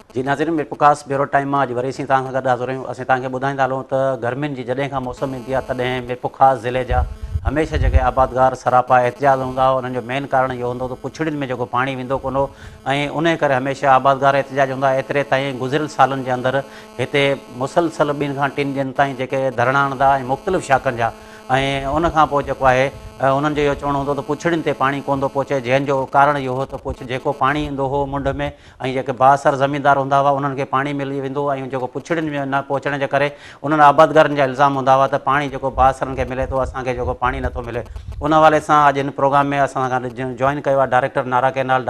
जी नाज़रीन, मिरपुकास bureau time में अॼु वरी असीं तव्हां सां गॾु हाज़िर आहियूं। असीं तव्हांखे ॿुधाईंदा हलूं त गर्मियुनि जी जॾहिं खां मौसम ईंदी आहे तॾहिं मिरपुखास ज़िले जा हमेशह जेके आबादगार सरापा एहतियात हूंदा हुआ, उन्हनि जो मेन कारण इहो हूंदो त पुछड़ियुनि में जेको पाणी वेंदो कोन हो ऐं उन करे हमेशह आबादगार एहतिजाज हूंदा। एतिरे ताईं गुज़िरियल सालनि जे अंदरि हिते मुसलसल 2 खां 3 ॾींहंनि ताईं जेके धरणा हणंदा ऐं मुख़्तलिफ़ शाखनि जा ऐं उन खां पोइ जेको आहे उन्हनि जो इहो चवणो हूंदो त पुछड़ियुनि ते पाणी कोन थो पहुचे, जंहिंजो कारण इहो हो त जेको पाणी ईंदो हो मुंड में ऐं जेके बासर ज़मीनदार हूंदा हुआ उन्हनि खे पाणी मिली वेंदो ऐं जेको पुछड़ियुनि में न पहुचण जे करे उन्हनि आबादगारनि जा इल्ज़ाम हूंदा हुआ त पाणी जेको बासरनि खे मिले थो, असांखे जेको पाणी नथो मिले। उन हवाले सां अॼु हिन प्रोग्राम में असां सां जॉइन कयो आहे डायरेक्टर नारा कैनाल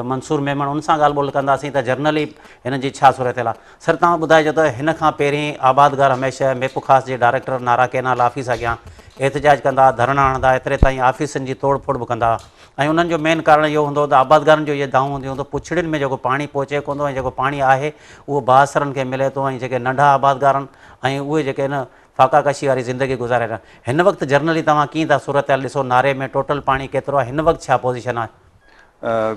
मंसूर मेमन। उन सां ॻाल्हि ॿोल कंदासीं त जनरली हिन जी छा सूरत आहे। सर, तव्हां ॿुधाइजो त हिन खां पहिरीं आबादगार हमेशह मिरपुखास जे डायरेक्टर नारा कैनाल ऑफिस अॻियां एहतिजाज कंदा, धरणा हणंदा, एतिरे ताईं ऑफिसनि जी तोड़ फोड़ बि कंदा ऐं उन्हनि जो मेन कारण इहो हूंदो त आबादगारनि जो इहे दावूं हूंदियूं त पुछड़ियुनि में जेको पाणी पहुचे कोन थो ऐं जेको पाणी आहे उहो बासरनि खे मिले थो ऐं जेके नंढा आबादगार आहिनि ऐं उहे जेके न फाका कशी वारी ज़िंदगी गुज़ारे रहिया। हिन वक़्तु जनरली तव्हां कीअं था सूरत हाल ॾिसो, नारे में टोटल पाणी केतिरो आहे, हिन वक़्तु छा पोज़ीशन आहे?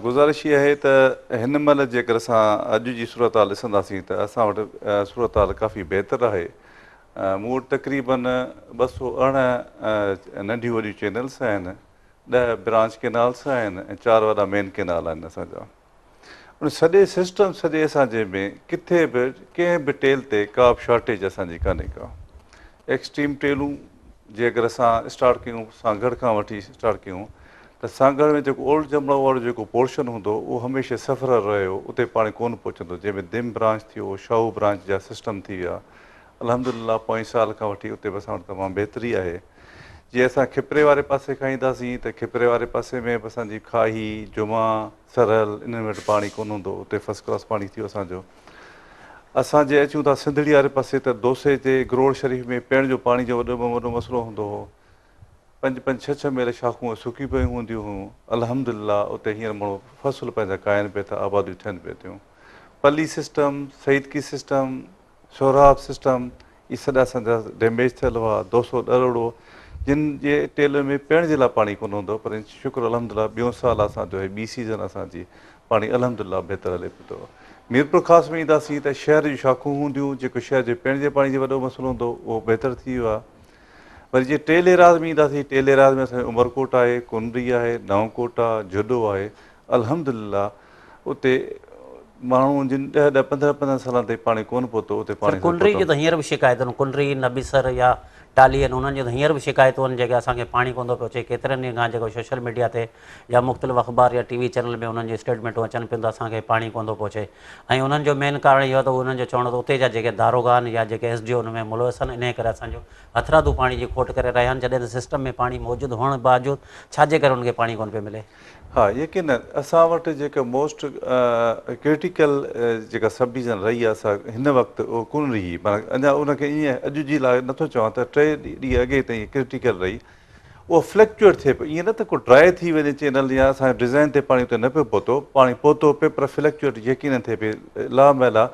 गुज़ारिश इहा आहे त हिन महिल जेकर असां अॼु जी सूरत हाल ॾिसंदासीं त असां वटि सूरत हाल काफ़ी बहितरु आहे। मूं वटि तक़रीबन 218 नंढियूं वॾियूं चैनल्स आहिनि, 10 ब्रांच कैनाल्स आहिनि ऐं 4 वॾा मेन कैनाल आहिनि असांजा। उन सॼे सिस्टम सॼे असांजे में किथे बि कंहिं बि टेल ते का बि शॉर्टेज असांजी कान्हे का। एक्सट्रीम टेलूं जे अगरि असां स्टार्ट कयूं, सांगड़ खां वठी स्टार्ट कयूं त सांगड़ में जेको ओल्ड जमड़ा वारो जेको पोर्शन हूंदो उहो हमेशह सफ़र रहियो, उते पाणी कोन पहुचंदो। जंहिंमें दिम ब्रांच थियो, शाहू ब्रांच जा सिस्टम थी विया, अल्हम्दुलिल्लाह पोएं साल खां वठी उते बि असां वटि तमामु बहितरी आहे। जीअं असां खिपरे वारे पासे खां ईंदासीं त खिपरे वारे पासे में बि असांजी खाही, जुमा, सरल इन्हनि वटि पाणी कोन हूंदो, उते फस्ट क्लास पाणी थियो असांजो। असां जे अचूं था सिंधड़ी वारे पासे त दोसे ते ग्रोड़ शरीफ़ में पीअण जो पाणी जो वॾो में वॾो मसइलो हूंदो हो। 5-5, 6-6 मेल शाखूं सुकी पियूं हूंदियूं हुयूं। अल्हम्दुलिल्लाह उते हींअर माण्हू फ़सुल पंहिंजा काइनि पिया था, आबादियूं थियनि पियूं थियूं। पली सिस्टम, सईदकी सिस्टम, सोराब सिस्टम, इहे सॼा असांजा डैमेज थियल हुआ। 200 ॾरोड़ो जिन जे टेल में पीअण जे लाइ पाणी कोन हूंदो, पर शुक्र अल्हम्दुलिल्लाह ॿियों साल असांजो आहे, ॿी सीज़न असांजी पाणी अल्हम्दुलिल्लाह बहितरु हले पियो थो। मीरपुर में ईंदासीं त शहर जूं शाखूं हूंदियूं, जेको शहर जे पीअण जे पाणी जो वॾो मसइलो हूंदो उहो बहितरु थी वियो आहे। वरी जीअं टेल एराज़ में ईंदासीं, टेल एराज़ में असांजो उमरकोट आहे, कुनरी आहे, नवकोट आहे, जुडो आहे। अल्हम्दुलिल्लाह उते माण्हू जिन 10-10, 15-15 सालनि ताईं पाणी कोन पहुतो, उते सर, पाणी कुनरी जो त हींअर बि शिकायतूं, कुनरी, नबीसर या टाली आहिनि, उन्हनि जो त हींअर बि शिकायतूं आहिनि जेके असांखे पाणी कोन थो पहुचे। केतिरनि ॾींहंनि खां जेको सोशल मीडिया ते या मुख़्तलिफ़ अख़बार या टीवी चैनल में उन्हनि जी स्टेटमेंटूं अचनि पियूं त असांखे पाणी कोन थो पहुचे ऐं उन्हनि जो मेन कारण इहो आहे त उन्हनि जो चवणो त उते जा जेके दारोगा आहिनि या जेके SDO उन में मुलविस आहिनि, इन करे असांजो हथरादू पाणी जी खोट करे रहिया आहिनि, जॾहिं त सिस्टम में पाणी मौजूदु हुअण बावजूदु छाजे करे उनखे पाणी कोन पियो मिले। हा, यकीन असां वटि जेका मोस्ट क्रिटिकल जेका सब डिवीज़न रही आहे असां हिन वक़्तु उहो कोन रही, माना अञा उनखे ईअं अॼु जी लाइ नथो चवां त 3 ॾींहं अॻे ताईं क्रिटिकल रही। उहो फ्लैक्चुएट थिए पियो, ईअं न त को ड्राए थी वञे चैनल या असांजे डिज़ाइन ते पाणी उते न पियो पहुतो, पाणी पहुतो पियो पर फ्लैक्चुएट यकीन थिए पई लामहला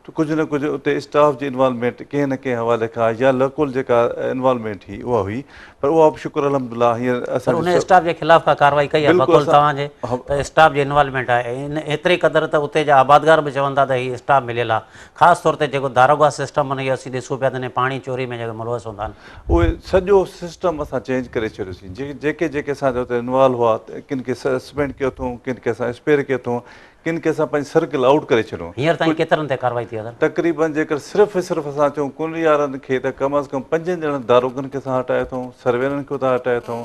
कुझु न कुझु उते स्टाफ जी इन्वॉल्वमेंट कंहिं न कंहिं हवाले खां या लोकल जेका इन्वॉल्वमेंट हुई उहा हुई, पर उहा बि शुक्र अल्हम्दुलिल्लाह हींअर सर, असांजो उन स्टाफ जे ख़िलाफ़ का कार्रवाई कई आहे बिल्कुलु बक़ौल तव्हांजे त स्टाफ जी इन्वॉल्वमेंट आहे इन एतिरी क़दुरु त उते जा आबादगार बि चवनि था त हीअ स्टाफ मिलियल आहे, ख़ासि तौर ते जेको दारोगा सिस्टम हुन खे असीं ॾिसूं पिया त पाणी चोरी में जेके मुलविस हूंदा आहिनि। उहे सॼो सिस्टम असां चेंज करे छॾियोसीं। जेके जेके असांजा हुते इन्वॉल्व हुआ, किन खे सस्पेंड कयो अथऊं, किन खे असां स्पेयर कयो अथऊं, किन खे असां पंहिंजी सर्किल आउट करे छॾियूं। हींअर ताईं केतिरनि ते कार्रवाई थी आहे? तक़रीबन जेकर सिर्फ़ु असां चऊं कुनरी वारनि खे त कम अज़ कम 5 ॼणनि दारोगनि खे असां हटायो अथऊं, सर्वेलनि खे उतां हटायो अथऊं।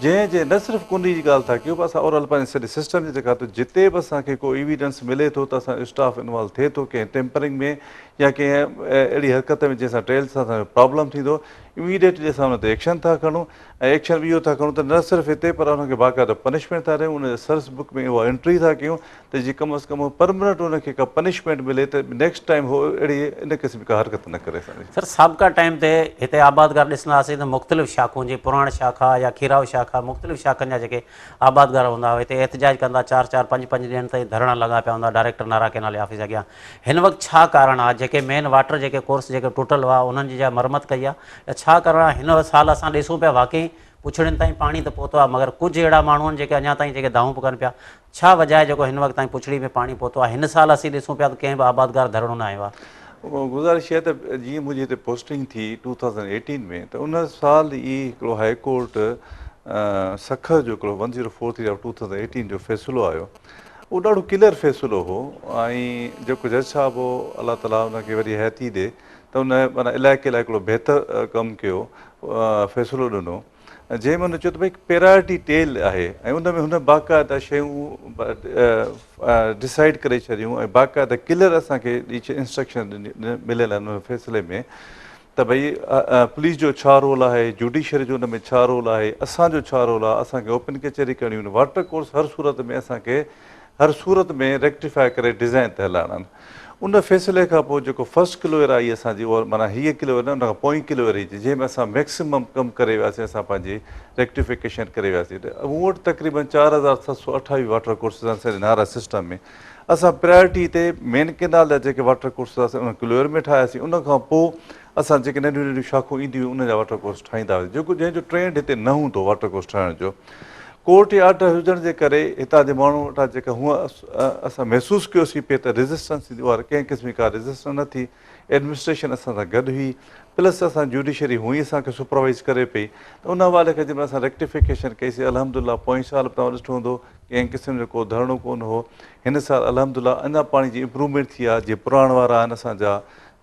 जंहिं न सिर्फ़ु कुनरी जी ॻाल्हि था कयूं, पर असां ओवरऑल पंहिंजे सॼे सिस्टम जी जेका जिते बि असांखे को एविडेंस मिले थो त असांजो स्टाफ इन्वॉल्व थिए थो कंहिं टेम्परिंग में या कंहिं अहिड़ी हरकत में जंहिंसां ट्रेल सां असांजो प्रॉब्लम थींदो, इमीडिएटली असां हुन ते एक्शन था खणूं ऐं एक्शन बि इहो था खणूं त न सिर्फ़ु हिते पर हुनखे बाक़ाइदा पनिशमेंट था ॾियूं, उनजे सर्च बुक में उहा एंट्री था कयूं त जीअं कम अज़ कम परमनेंट उनखे का पनिशमेंट मिले त नेक्स्ट टाइम हो अहिड़ी इन क़िस्म का हरकत न करे सघे। सर, साबिक़ा टाइम ते हिते आबादगार ॾिसंदासीं त मुख़्तलिफ़ शाखूं जी पुराण शाखा या खीराव शाखा मुख़्तलिफ़ शाखनि जा जेके आबादगार हूंदा हुआ हिते एहतिजाज कंदा, 4-4, 5-5 ॾींहंनि ताईं धरणा लॻा पिया हूंदा डायरेक्टर नारा कैनाल ऑफिस अॻियां। हिन वक़्तु छा कारण आहे? जेके मेन वाटर जेके कोर्स जेके टुटल हुआ उन्हनि जी जा मरमत कई आहे, छा कारण आहे? हिन साल असां ॾिसूं पिया वाकई पुछड़ियुनि ताईं पाणी त पहुतो आहे, मगर कुझु अहिड़ा माण्हू आहिनि जेके अञा ताईं जेके दाऊं बि कनि पिया। छा वजह आहे जेको हिन वक़्तु ताईं पुछड़ी में पाणी पहुतो आहे? हिन साल असीं ॾिसूं पिया त कंहिं बि आबादगार धरणो न आयो आहे। गुज़ारिश आहे त जीअं मुंहिंजी हिते पोस्टिंग थी 2018 में, त उन साल ई हिकिड़ो हाई कोर्ट सख जो हिकिड़ो 1043 ऑफ 2018 जो फ़ैसिलो आयो। उहो ॾाढो क्लियर फ़ैसिलो हो, ऐं जेको जज साहब हो अलाह ताला उनखे वरी हयाती ॾे, त उन माना इलाइक़े लाइ हिकिड़ो बहितर कमु कयो, फ़ैसिलो ॾिनो, जंहिंमें हुन चयो त भई प्रायोरिटी टेल आहे, ऐं उन में हुन बाक़ाइदा शयूं डिसाइड करे छॾियूं, ऐं बाक़ाइदा क्लियर असांखे इंस्ट्रक्शन मिलियल आहिनि हुन फ़ैसिले में त भई पुलिस जो छा रोल आहे, जुडिशरी जो हुन में छा रोल आहे, असांजो छा रोल आहे, असांखे ओपन कचहरी करणी आहिनि, वाटर कोर्स हर सूरत में रेक्टिफाए करे डिज़ाइन थियल आहिनि। उन फ़ैसिले खां पोइ जेको फस्ट क्लियर आई असांजी, उहा माना हीअ क्लियर न, उन खां पोइ क्लियर आई जंहिंमें असां मैक्सिमम कमु करे वियासीं, असां पंहिंजी रेक्टिफिकेशन करे वियासीं। मूं वटि तक़रीबन 4728 वाटर कोर्सिस आहिनि असांजे नारा सिस्टम में। असां प्रायोरिटी ते मेन केनाल जा जेके वाटर कोर्सिस असां उन क्लियर में ठाहियासीं, उन खां पोइ असां जेके नंढियूं नंढियूं शाखूं ईंदियूं हुयूं उन जा वाटर कोर्स ठाहींदा हुआसीं, जेको जंहिंजो ट्रेंड हिते न हूंदो वाटर कोर्स ठाहिण जो। कोर्ट या ऑर्डर हुजण जे करे हितां जे माण्हू वटां जेका हूअं असां महसूसु कयोसीं पिए त रेज़िस्टेंस थींदी, उहा कंहिं क़िस्म जी का रेज़िस्टेंस न थी। एडमिनिस्ट्रेशन असां सां गॾु हुई, प्लस असां जुडिशरी हुई असांखे सुपरवाइज़ करे पई। त उन हवाले खां जंहिंमहिल असां रेक्टिफिकेशन कईसीं, अल्हम्दुलिल्लाह पोएं साल बि तव्हां ॾिठो हूंदो कंहिं क़िस्म जो को धरणो कोन हो। हिन साल अल्हम्दुलिल्लाह अञा पाणी जी इम्प्रूवमेंट थी आहे। जीअं पुराण वारा आहिनि असांजा,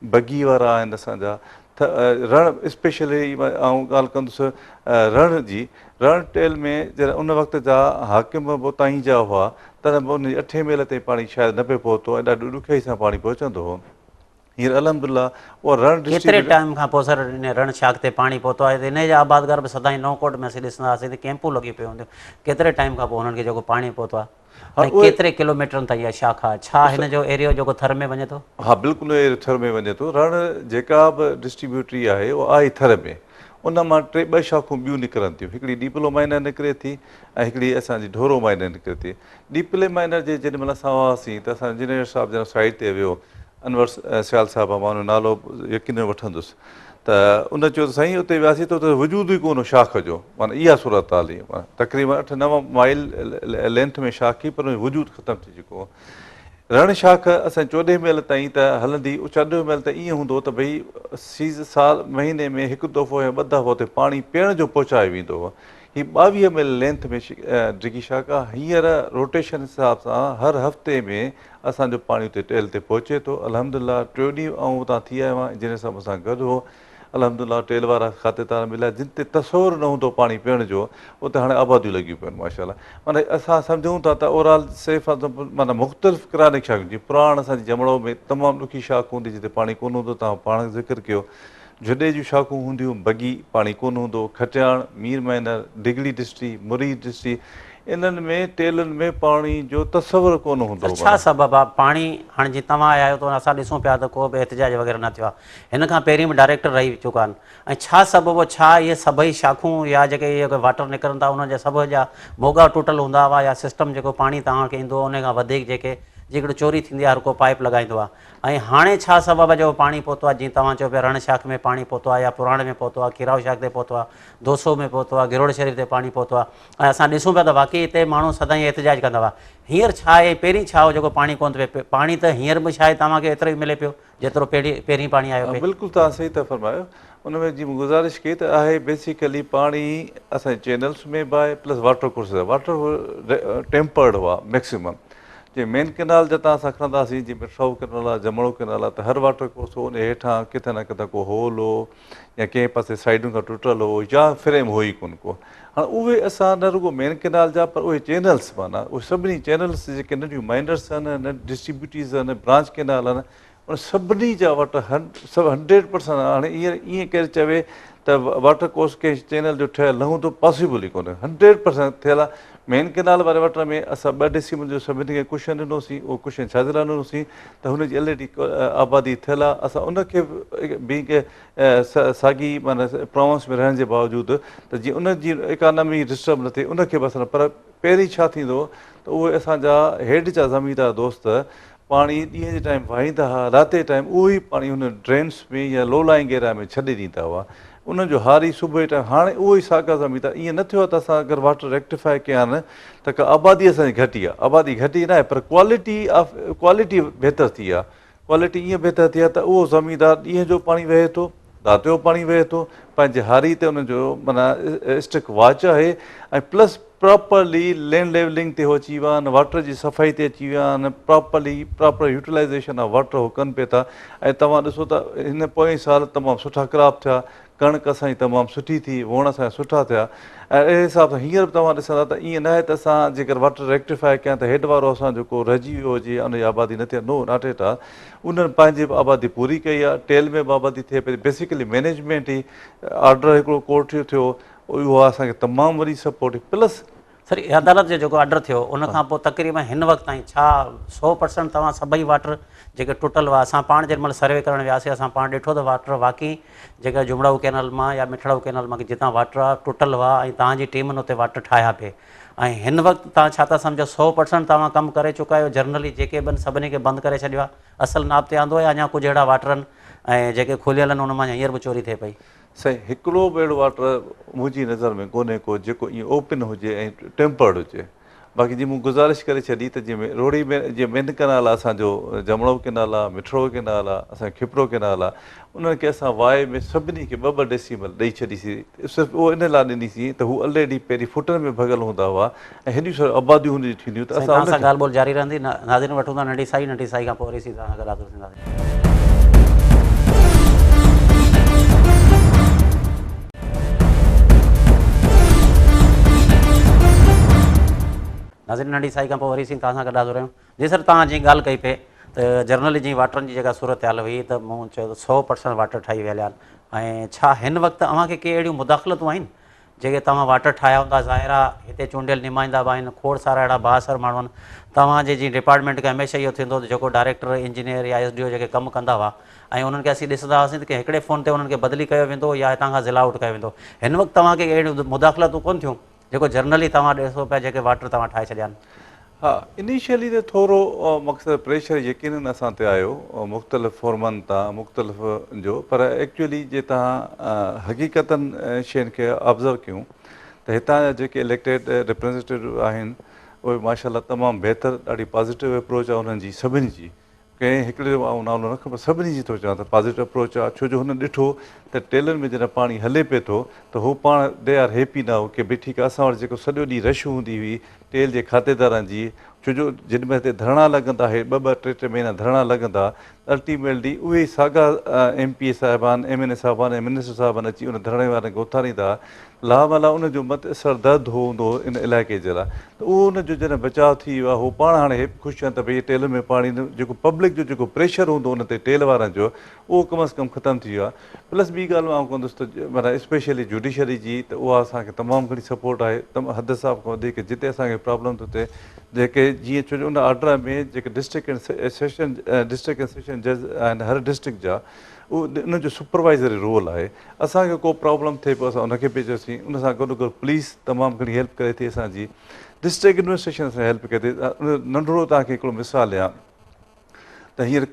बगी वारा आहिनि असांजा, रण स्पेशली आउं ॻाल्हि कंदुसि रण जी। रण टेल में जॾहिं उन वक़्त जा हाकिम बि उतां ई जा हुआ, तॾहिं बि उन 8 मील ताईं पाणी शायदि न पियो पहुतो, ऐं ॾाढो ॾुखियाई सां पाणी पहुचंदो हो। हींअर अल्हम्दुलिल्लाह उहा रण केतिरे टाइम खां पोइ सर इन रण शाख ते पाणी पहुतो आहे? इन जा आबादगार बि सदाईं नौकोट में असीं ॾिसंदा हुआसीं त कैंपूं लॻी पियूं हूंदियूं। केतिरे टाइम खां पोइ हुननि खे जेको पाणी पहुतो आहे, ऐं केतिरे किलोमीटरनि ताईं इहा शाखा आहे? छा हिन जो एरियो जेको थर में वञे थो? हा बिल्कुलु थर में वञे थो। रण जेका बि डिस्ट्रीब्यूटरी आहे उहा आहे थर में, उन मां 2 शाखूं ॿियूं निकिरनि थियूं। हिकिड़ी डीपलो माइनर निकिरे थी ऐं हिकिड़ी असांजी ढोरो माइनर निकिरे थी। डीपले माइनर जे जेॾीमहिल असां हुआसीं त असां इंजीनियर साहिबु जन साइड ते वियो, अनवर सियाल साहिबु, मां हुन नालो यकीन वठंदुसि, त उन चयो त साईं उते वियासीं त उते वजूद ई कोन शाख जो, माना इहा सूरत हाल हुई। तक़रीबन 8-9 माइल लेंथ में शाख ई, पर वजूद ख़तमु थी चुको हो। रण शाख असां 14 मील ताईं त हलंदी, 14 मील त ईअं हूंदो त भई साल महीने में हिकु दफ़ो या 2 दफ़ा हुते पाणी पीअण जो पहुचाए वेंदो हुओ। हीअ 22 मील लेंथ में डिघी शाख आहे। हींअर रोटेशन हिसाब सां हर हफ़्ते में असांजो पाणी उते टेल ते पहुचे थो। अल्हम्दुलिल्लाह 3 ॾींहं ऐं उतां थी आयो आहियां, जंहिं सां असां गॾु हो। अल्हम्दुलिल्लाह टेल वारा खातेदार मिलिया, जिन ते तसवुरु न हूंदो पाणी पीअण जो, उते हाणे आबादियूं लॻियूं पियूं आहिनि माशाअल्लाह। माना असां सम्झूं था त ओवरऑल सेफ माना मुख़्तलिफ़ किरानिक शाखूं, जीअं पुराण असांजी जमड़ो में तमामु ॾुखी शाख हूंदी जिते पाणी कोन हूंदो, तव्हां पाण ज़िक्र कयो। जुॾे जूं शाखूं हूंदियूं, बगी पाणी कोन हूंदो, खटियाण, मीर माइनर, डिगली डिस्ट्री, मुरी डिस्ट्री, इन्हनि में टेलनि में पाणी जो तसवुरु कोन हूंदो। छा सबबु आहे? पाणी हाणे जीअं तव्हां आया आहियो त असां ॾिसूं पिया त को बि एहतिजाज वग़ैरह न थियो आहे। हिन खां पहिरीं बि डायरेक्टर रही चुका आहिनि, ऐं छा सबबु, छा इहे सभई शाखूं या जेके इहे वाटर निकिरनि था उन जा सभ जा मोगा टुटल हूंदा हुआ, या सिस्टम जेको पाणी तव्हांखे ईंदो उन खां वधीक जेके हिकिड़ी चोरी थींदी आहे, हर को पाइप लॻाईंदो आहे? ऐं हाणे छा सबबु आहे जो पाणी पहुतो आहे? जीअं तव्हां चयो पिया रण शाख में पाणी पहुतो आहे, या पुराणे में पहुतो आहे, खीराव शाख ते पहुतो आहे, 200 में पहुतो आहे, गिरोड़ शरीफ़ ते पाणी पहुतो आहे, ऐं असां ॾिसूं पिया त वाक़ई हिते माण्हू सदाईं एहतिजाज कंदा हुआ। हींअर छा आहे? पहिरीं छा हो जेको पाणी कोन थो पिए? पाणी त हींअर बि छा आहे तव्हांखे एतिरो ई मिले पियो जेतिरो पहिरीं पाणी आयो पिए? बिल्कुलु तव्हां सही था फरमायो। उन में जीअं गुज़ारिश कई त आहे बेसिकली पाणी असांजे चैनल्स में बि आहे, प्लस वाटर कोर्स आहे। वाटर टेम्पर्ड हुआ मैक्सिमम। जीअं मेन केनाल जा तव्हां असां खणंदासीं, जीअं मिठराऊ केनाल आहे, जमड़ो केनाल आहे, त हर वाटर कोर्स हो, उन हेठां किथे न किथे को होल हो, या कंहिं पासे साइडुनि खां टुटल हो, या फ्रेम हो ई कोन को। हाणे उहे असां न रुॻो मेन केनाल जा, पर उहे चैनल्स माना उहे सभिनी चैनल्स जेके नंढियूं माइनर्स आहिनि, न डिस्ट्रीब्यूटीज़ आहिनि, ब्रांच केनाल आहिनि, उन सभिनी जा वाटर सभु 100%। हाणे ईअं केरु चवे त वाटर कोर्स कंहिं चैनल जो ठहियलु न हूंदो, पॉसिबल ई कोन्हे। 100% थियल आहे। मेन केनाल वारे वाटर में असां 2 डेसिमल जो सभिनी खे कुशन ॾिनोसीं, उहो कुशन छाजे लाइ ॾिनोसीं त हुनजी ऑलरेडी आबादी थियल आहे। असां उनखे बि साॻी माना प्रोविंस में रहण जे बावजूदु त जीअं उनजी इकानमी डिस्टर्ब न थिए उनखे बि असां, पर पहिरीं छा थींदो त उहे असांजा हेठि जा ज़मीनदार दोस्त पाणी ॾींहं जे टाइम वाहींदा हुआ, राति जे टाइम उहो ई पाणी हुन ड्रेन्स में या लो लाइंग एरिया में छॾे ॾींदा हुआ। उन्हनि जो हारी सुबुह टाइम हाणे उहो ई साॻा ज़मीन था ईअं न थियो आहे त असां अगरि वाटर रेक्टिफाए कया आहिनि त का आबादी असांजी घटी आहे, आबादी घटी न आहे पर क्वालिटी बहितर थी आहे, क्वालिटी ईअं बहितर थी आहे त उहो ज़मीनदार ॾींहं जो पाणी वहे थो, राति जो पाणी वहे थो, पंहिंजे हारी ते उनजो माना स्टिक वॉच आहे ऐं प्लस प्रॉपरली लैंड लेवलिंग ते हो अची विया आहिनि, वाटर जी सफ़ाई ते अची विया आहिनि, प्रॉपर यूटिलाइज़ेशन ऑफ वाटर हो कनि पिया था। ऐं तव्हां ॾिसो त हिन पोएं साल तमामु सुठा क्रॉप थिया, कणिक असांजी तमामु सुठी थी, वण असांजा सुठा थिया ऐं अहिड़े हिसाब सां हींअर बि तव्हां ॾिसंदा त ईअं न आहे त असां जेकर वाटर रेक्टिफाए कयां त हेठि वारो असां जेको रहिजी वियो हुजे उनजी आबादी न थिए, नो नॉट एट ऑल। उन्हनि पंहिंजी बि आबादी पूरी कई आहे, टेल में बि आबादी थिए पई, बेसिकली मैनेजमेंट ई ऑर्डर हिकिड़ो कोर्ट जो थियो उहो असांखे तमामु वॾी सपोर्ट प्लस सर अदालत जो जेको ऑर्डर थियो उन खां पोइ तक़रीबन हिन वक़्तु ताईं छा 100% तव्हां सभई वाटर जेके टुटल हुआ, असां पाण जेॾीमहिल सर्वे करणु वियासीं असां पाण ॾिठो त वाटर वाक़ई जेका जुमड़ाऊ कैनल मां या मिठड़ाऊ कैनल मां जितां वाटर आहे टुटल हुआ ऐं तव्हांजी टीम हुते वाटर ठाहिया पिए ऐं हिन वक़्तु तव्हां छा था सम्झो 100% तव्हां कमु करे चुका आहियो, जर्नली जेके बि सभिनी खे बंदि करे छॾियो आहे, असल नाप ते आंदो या अञा कुझु अहिड़ा वाटर आहिनि ऐं जेके खुलियल आहिनि उन मां हींअर बि चोरी थिए पई? साईं हिकिड़ो बि अहिड़ो वाटर मुंहिंजी नज़र में कोन्हे को जेको ईअं ओपन हुजे ऐं टेम्पर्ड हुजे। बाक़ी जीअं मूं गुज़ारिश करे छॾी त जीअं रोड़ी में जीअं मेन कैनाल आहे असांजो, जमड़ो कैनाल आहे, मिठड़ो कैनाल आहे, असांजो खिपरो कैनाल आहे, उन्हनि खे असां वाए में सभिनी खे ॿ डेसिमल ॾेई छॾीसीं। सिर्फ़ु उहो इन लाइ ॾिनीसीं त हू ऑलरेडी पहिरीं फुटनि में भॻल हूंदा हुआ ऐं हेॾियूं सारियूं आबादियूं हुनजी थींदियूं त असां ॻाल्हि ॿोल जारी रहंदी। नाज़रीन वठूं था नंढी साई खां पोइ वरी असीं तव्हां सां गॾु थींदासीं। नाज़रीन नंढी साई खां पोइ वरी असीं तव्हां सां गॾु हाज़िर आहियूं। जी सर, तव्हां जीअं ॻाल्हि कई पिए त जर्नली जीअं वाटरनि जी जेका सूरत हाल हुई त मूं चयो त 100% वाटर ठही वियल आहिनि ऐं छा हिन वक़्तु अव्हांखे के अहिड़ियूं मुदाख़लतूं आहिनि जेके तव्हां वाटर ठाहिया हूंदा? ज़ाहिर आहे हिते चूंडियल नुमाइंदा बि आहिनि, खोड़ सारा अहिड़ा बासर माण्हू आहिनि। तव्हांजे जीअं डिपार्टमेंट खे हमेशह इहो थींदो त जेको डायरेक्टर इंजीनियर या SDO जेके कमु कंदा हुआ ऐं उन्हनि खे असीं ॾिसंदा हुआसीं त की हिकिड़े फ़ोन ते उन्हनि खे बदिली कयो वेंदो या हितां खां ज़िला आउट कयो वेंदो। हिन वक़्तु तव्हांखे अहिड़ियूं मुदाख़लतूं कोन थियूं जेको जर्नली तव्हां ॾिसो पिया जेके वाटर तव्हां ठाहे छॾिया आहिनि? हा, इनिशियली त थोरो मक़सदु प्रेशर यकीननि असां ते आयो मुख़्तलिफ़ फॉर्मनि तां मुख़्तलिफ़ जो, पर एक्चुअली जे तव्हां हक़ीक़तनि शयुनि खे ऑब्ज़र्व कयूं त हितां जा जेके इलेक्टेड रिप्रेज़ेंटेटिव आहिनि उहे माशाल्लाह तमामु बहितर, ॾाढी पॉज़िटिव अप्रोच आहे उन्हनि जी सभिनी जी। कंहिं हिकिड़े जो नालो न खपे, सभिनी जी थो चवां त पॉज़िटिव अप्रोच आहे। छो जो हुन ॾिठो त टेलनि में जॾहिं पाणी हले पिए थो त हू पाण दे आर हैप्पी नाउ की भई ठीकु आहे असां वटि जेको सॼो ॾींहुं रश हूंदी हुई टेल जे खातेदारनि जी, छो जो जेॾीमहिल हिते धरणा लॻंदा, हे ॿ टे महीना धरणा लॻंदा, अल्टीमेटली उहे ई साॻा MP साहिबान, MNA साहिबान ऐं मिनिस्टर साहिबान अची उन धरणे वारनि खे उथारींदा। लामला उनजो मत असरु दर्द हूंदो इन इलाइक़े जे लाइ, त उहो उनजो जॾहिं बचाव थी वियो आहे हू पाण हाणे ख़ुशि आहिनि त भई टेल में पाणी जेको पब्लिक जो जेको प्रेशर हूंदो उन ते टेल वारनि जो उहो कम अज़ कम ख़तमु थी वियो आहे। प्लस ॿी ॻाल्हि मां कंदुसि त माना स्पेशली जुडिशरी जी त उहा असांखे तमामु घणी सपोर्ट आहे, हद सां खां वधीक जिते असांखे प्रॉब्लम थो थिए जेके जीअं छो जो उन ऑर्डर में जेके डिस्ट्रिक्ट एंड सेशन जज आहिनि हर डिस्ट्रिक्ट जा, उहो उनजो सुपरवाइज़री रोल आहे। असांखे को प्रॉब्लम थिए पियो असां उनखे बि चयोसीं, उन सां गॾु गॾु पुलिस तमामु घणी हेल्प करे थी असांजी, डिस्ट्रिक्ट एडमिनिस्ट्रेशन सां हेल्प करे थी। नंढिड़ो तव्हांखे हिकिड़ो मिसाल ॾियां त हींअर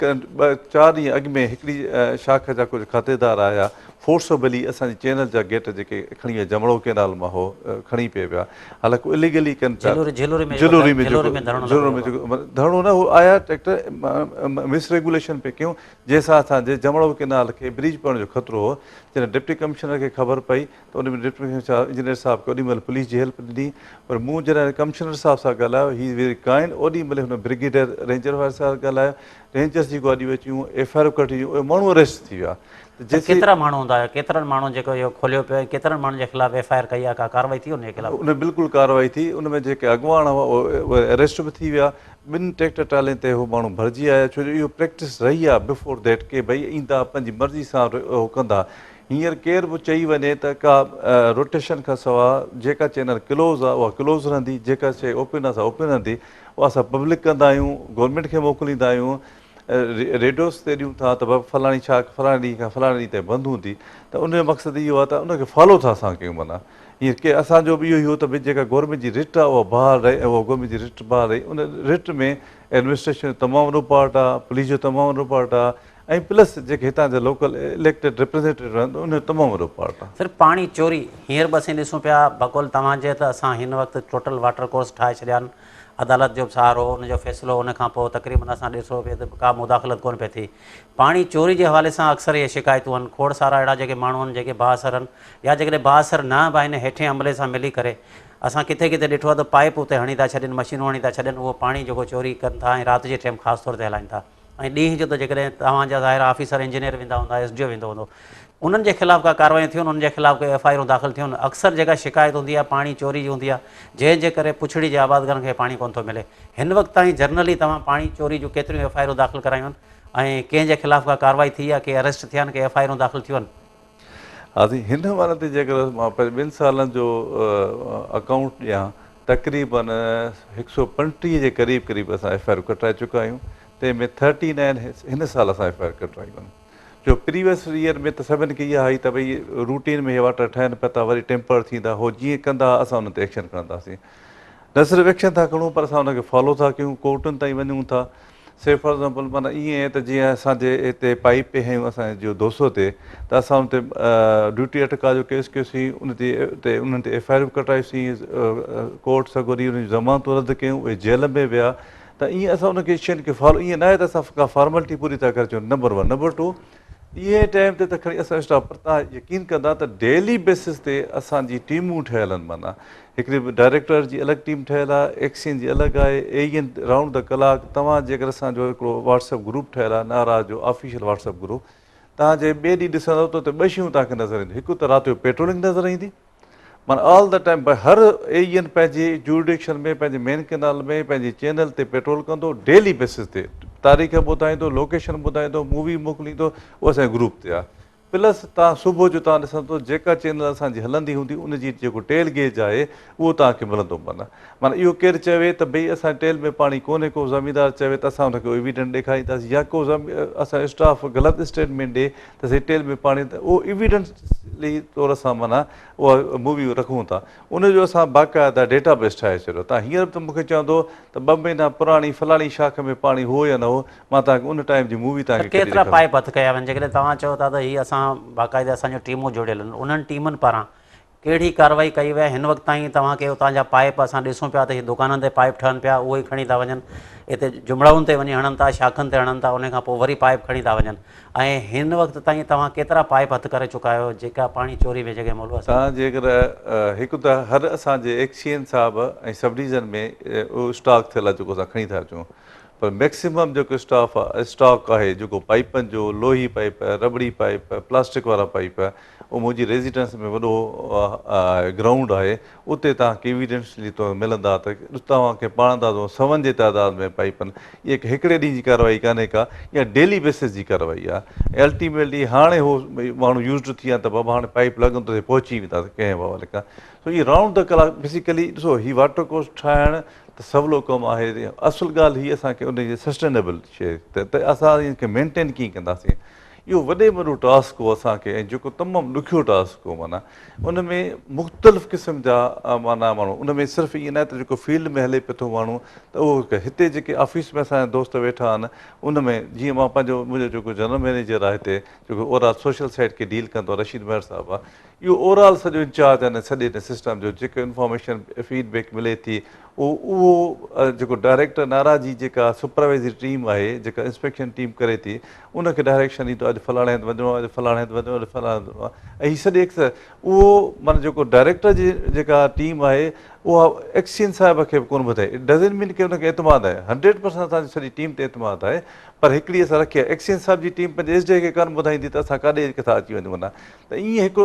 4 ॾींहं अॻु में हिकिड़ी शाख जा कुझु खातेदार आया, फोर्सबली असांजी चैनल जा गेट जेके खणी विया जमड़ो कैनाल मां हो खणी पिए पिया, हालांकि इलीगली कनि पिया। झिलूरी में जेको धरणो न हो आया ट्रैक्टर मिसरेगुलेशन पे कयूं जंहिंसां असांजे जमड़ो कैनाल खे ब्रिज पवण जो ख़तरो हो। जॾहिं डिप्टी कमिश्नर खे ख़बर पई त उन में डिप्टी कमिश्नर इंजीनियर साहिब खे ओॾी महिल पुलिस जी हेल्प ॾिनी, पर मूं जॾहिं कमिश्नर साहिब सां ॻाल्हायो ही वेरी काइंड, ओॾी महिल हुन ब्रिगेडियर रेंजर वारे सां ॻाल्हायो, रेंजर्स जी गाॾियूं अचियूं, FIR कढी, उहे माण्हू अरेस्ट थी विया। केतिरा माण्हू हूंदा हुआ, केतिरनि माण्हुनि जेको इहो खोलियो पियो, केतिरनि माण्हुनि जे ख़िलाफ़ FIR कई आहे, का कार्रवाई थी उनजे ख़िलाफ़? उन बिल्कुलु कार्रवाई थी, उन में जेके अॻुवान हुआ उहे अरेस्ट बि थी विया। 2 ट्रैक्टर ट्रालियुनि ते उहे माण्हू भरिजी आया, छो जो इहो प्रैक्टिस रही आहे बिफोर दैट के भई ईंदा पंहिंजी मर्ज़ी सां उहो कंदा। हींअर केर बि चई वञे त का रोटेशन खां सवाइ जेका चैनल क्लोज़ आहे उहा क्लोज़ रहंदी, जेका शइ ओपन आहे ओपन रहंदी, उहा असां पब्लिक कंदा आहियूं, गवर्नमेंट खे मोकिलींदा आहियूं, रेडियोस ते ॾियूं था त फलाणी छा फलाणे ॾींहं खां फलाणे ॾींहं ते बंदि हूंदी, त उनजो मक़सदु इहो आहे त उनखे फॉलो था असां कयूं। माना हीअं की असांजो बि इहो ई हो त भई जेका गवर्नमेंट जी रिट आहे उहा बहाल रहे, उहा गवर्नमेंट जी रिट बहाल रही। उन रिट में एडमिनिस्ट्रेशन जो तमामु वॾो पार्ट आहे, पुलिस जो तमामु वॾो पार्ट आहे ऐं प्लस जेके हितां जा लोकल इलेक्टेड रिप्रेज़ेंटेटिव रहनि उन जो तमामु वॾो पार्ट आहे। सिर्फ़ु पाणी चोरी हींअर बि असीं ॾिसूं पिया बकौल तव्हांजे त असां हिन वक़्तु टोटल वाटर कोर्स ठाहे छॾिया आहिनि। अदालत जो बि सहारो उनजो फ़ैसिलो उनखां पोइ तक़रीबन असां ॾिसो पिए त का मुदाख़लत कोन पई थिए। पाणी चोरी जे हवाले सां अक्सर इहे शिकायतूं आहिनि। खोड़ सारा अहिड़ा जेके माण्हू आहिनि जेके बाअसर आहिनि या जेकॾहिं बाअसर न बि आहिनि हेठें अमले सां मिली करे असां किथे किथे ॾिठो आहे त पाइप उते हणी था छॾनि, मशीनूं हणी था छॾनि, उहो पाणी जेको चोरी कनि था ऐं राति जे टाइम ख़ासि तौर ते हलाइनि था। ऐं ॾींहं जो त जेकॾहिं तव्हांजा ज़ाहिर ऑफिसर इंजीनियर वेंदा हूंदा, SDO वेंदो हूंदो, उन्हनि जे ख़िलाफ़ु का कार्रवाई थियूं, उन्हनि जे ख़िलाफ़ु कोई FIR दाख़िल थियूं। अक्सर जेका शिकायत हूंदी आहे पाणी चोरी जी हूंदी आहे, जंहिंजे करे पुछड़ी जे आबादगारनि खे पाणी कोन थो मिले। हिन वक़्तु ताईं जनरली तव्हां पाणी चोरी जूं केतिरियूं FIR दाख़िल करायूं आहिनि ऐं कंहिंजे ख़िलाफ़ु का कार्रवाई थी आहे, के अरेस्ट थिया आहिनि, के FIR दाख़िल थियूं आहिनि? हाजी हिन वारनि ते जेकर मां 2 सालनि जो अकाउंट ॾियां, तक़रीबन 135 जे क़रीब असां FIR कटाए चुका आहियूं। तंहिंमें 39 हिन साल असां FIR कटायूं आहिनि। जो प्रीवियस ईयर में त सभिनि खे इहा हुई त भई रूटीन में इहे वाटर ठहनि पिया था, वरी टेम्पर थींदा, हो जीअं कंदा असां उन ते एक्शन खणंदासीं। न सिर्फ़ु एक्शन था खणूं पर असां हुनखे फॉलो था कयूं, कोर्टुनि ताईं वञूं था। से फॉर एग्ज़ाम्पल माना ईअं त जीअं असांजे हिते पाइप पे हयूं असांजे जो 200 ते, त असां हुन ते ड्यूटी अटका जो केस कयोसीं, उन्हनि ते FIR बि कटाईसीं, कोर्ट सगोरी उन जूं ज़मानतूं रद्द कयूं, उहे जेल में विया। त ईअं असां उनखे शयुनि खे फॉलो, ईअं न आहे त असां का फॉर्मेलिटी पूरी था करे अचूं। नंबर 1 नंबर 2 इहे टाइम ते त खणी असां स्टाफ, पर तव्हां यकीन कंदा त डेली बेसिस ते असांजी टीमूं ठहियल आहिनि। माना हिकिड़ी डायरेक्टर जी अलॻि टीम ठहियल आहे, एक्सचेंज जी अलॻि आहे, AEN राउंड द क्लाक। तव्हां जेकर असांजो हिकिड़ो WhatsApp ग्रुप ठहियल आहे, नाराज़ जो ऑफिशियल WhatsApp ग्रुप, तव्हां जे ॿिए ॾींहुं ॾिसंदव त उते 2 शयूं तव्हांखे नज़र ईंदियूं। हिकु त राति जो पेट्रोलिंग नज़र ईंदी, माना ऑल द टाइम भई हर AEN पंहिंजे जुरिडिक्शन में, पंहिंजे मेन कैनाल में, पंहिंजी चैनल ते पेट्रोल कंदो, डेली बेसिस ते तारीख़ ॿुधाईंदो, लोकेशन ॿुधाईंदो, मूवी मोकिलींदो, उहो असांजे ग्रुप ते आहे। प्लस तव्हां सुबुह जो तव्हां ॾिसंदो जेका चैनल असांजी हलंदी हूंदी उनजी जेको टेल गेज आहे उहो तव्हांखे मिलंदो। माना इहो केरु चवे त भई असांजे टेल में पाणी कोन्हे, को ज़मीनदार चवे त असां हुनखे एविडेंट ॾेखारींदासीं, या को असांजो स्टाफ ग़लति स्टेटमेंट ॾिए त असीं टेल में पाणी, त उहो एविडेंसली तौर सां माना उहा मूवी रखूं था। उनजो असां बाक़ाइदा डेटाबेस ठाहे छॾियो। तव्हां हींअर बि त मूंखे चवंदो त 2 महीना पुराणी फलाणी शाख में पाणी हो या न हो, मां तव्हांखे उन टाइम जी मूवी तव्हांखे केतिरा पाइप हथु कया वञनि? जेकॾहिं तव्हां चओ था त हीअ असां बाक़ाइदा असांजो टीमूं जुड़ियल आहिनि, उन्हनि टीमनि पारां कहिड़ी कार्रवाई कई वई? हिन वक़्तु ताईं तव्हांखे उतां जा पाइप असां ॾिसूं पिया त हीअ दुकाननि ते पाइप ठहनि पिया, उहे ई खणी था वञनि, हिते जुमड़ाउनि ते वञी हणनि था, शाखनि ते हणनि था, उनखां पोइ वरी पाइप खणी था वञनि। ऐं हिन वक़्तु ताईं तव्हां केतिरा पाइप हथु करे चुका आहियो जेका पाणी चोरी में जेके मुल्क? तव्हां जेकर हिकु त हर असांजे एक्सचेंज साहब ऐं सब डिवीज़न में उहो स्टॉक थियल आहे जेको असां खणी था अचूं, पर मैक्सिमम जेको स्टॉक आहे जेको पाइपनि जो, लोही पाइप, रबड़ी पाइप, प्लास्टिक वारा पाइप, उहो मुंहिंजी रेज़िडेंस में वॾो ग्राउंड आहे, उते तव्हांखे एविडेंशली तो मिलंदा त तव्हांखे पाण था सवनि जे तइदाद में पाइपनि। इहे हिकिड़े ॾींहं जी कार्रवाई कान्हे का, इहा डेली बेसिस जी कार्रवाई आहे। अल्टीमेटली हाणे हो माण्हू यूज़ड थी विया त बाबा हाणे पाइप लॻंदो त पहुची वेंदा कंहिं हवाले खां। सो इहे राउंड द क्लॉक बेसिकली ॾिसो, हीअ वाटर कोर्स ठाहिणु त सवलो कमु आहे। असुलु ॻाल्हि हीअ असांखे उनजी सस्टेनेबल शइ त असां इनखे मेंटेन कीअं कंदासीं, इहो वॾे में वॾो टास्क हो असांखे, ऐं जेको तमामु ॾुखियो टास्क हो। माना उन में मुख़्तलिफ़ क़िस्म जा माना माण्हू, उन में सिर्फ़ु ईअं न आहे त जेको फील्ड में हले पियो थो माण्हू, त उहो हिते जेके ऑफिस में असांजा दोस्त वेठा आहिनि उन में जीअं मां पंहिंजो, मुंहिंजो जेको जनरल मैनेजर आहे हिते, जेको ओवरऑल सोशल साइड खे डील कंदो आहे, रशीद मेहर साहिबु आहे, इहो ओवरऑल सॼो इंचार्ज आहे सॼे सिस्टम जो। जेको इंफॉर्मेशन फीडबैक मिले थी उहो जेको डायरेक्टर नाराज़ी जेका सुपरवाइज़री टीम आहे, जेका इंस्पेक्शन टीम करे थी, उनखे डायरेक्शन ईंदो अॼु फलाणे हंधि वञिणो आहे, अॼु फलाणे हंधि वञिणो आहे, अॼु फलाणे हंधि वञिणो आहे। ऐं हीअ सॼे उहो माना जेको डायरेक्टर जी जेका टीम आहे उहा एक्सचेंज साहिब खे बि कोन ॿुधाए। इट डज़ंट मीन की हुनखे एतमाद आहे, 100% असांजी सॼी टीम ते एतमाद आहे, पर हिकिड़ी असां रखी आहे। एक्सचेंज साहिब जी टीम पंहिंजे SDO खे कोन ॿुधाईंदी त असां काॾे किथां अची वञूं। माना त ईअं हिकु